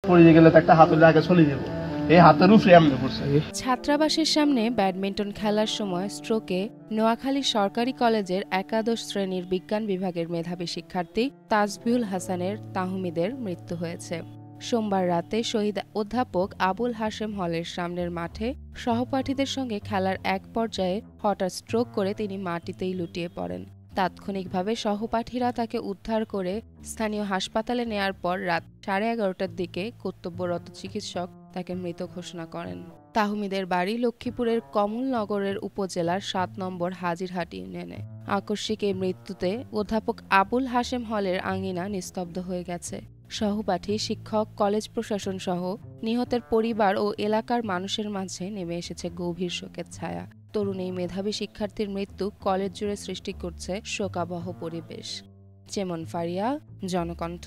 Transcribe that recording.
পড়ে গেলে তো একটা হাতের আগে চলে যাবো, এই হাতের উপরে এমনি পড়ছে। ছাত্রাবাসের সামনে ব্যাডমিন্টন খেলার সময় স্ট্রোকে নোয়াখালী সরকারি কলেজের একাদশ শ্রেণীর বিজ্ঞান বিভাগের মেধাবী শিক্ষার্থী তাসবিহুল হাসানের তাহমিদের মৃত্যু হয়েছে। সোমবার রাতে শহীদ অধ্যাপক আবুল হাশেম হলের সামনের মাঠে সহপাঠীদের সঙ্গে খেলার এক পর্যায়ে হঠাৎ স্ট্রোক করে তিনি মাটিতেই লুটিয়ে পড়েন। তাৎক্ষণিকভাবে সহপাঠীরা তাকে উদ্ধার করে স্থানীয় হাসপাতালে নেয়ার পর রাত 11:30টার দিকে কর্তব্যরত চিকিৎসক তাকে মৃত ঘোষণা করেন। তাহমিদের বাড়ি লক্ষ্মীপুরের কমলনগরের উপজেলার 7 নম্বর হাজিরহাট ইউনিয়নে। আকস্মিক এই মৃত্যুতে অধ্যাপক আবুল হাশেম হলের আঙিনা নিস্তব্ধ হয়ে গেছে। সহপাঠী, শিক্ষক, কলেজ প্রশাসন সহ নিহতের পরিবার ও এলাকার মানুষের মাঝে নেমে এসেছে গভীর শোকের ছায়া। তরুণ এই মেধাবী শিক্ষার্থীর মৃত্যু কলেজ জুড়ে সৃষ্টি করছে শোকাবহ পরিবেশ। যেমন ফারিয়া, জনকণ্ঠ।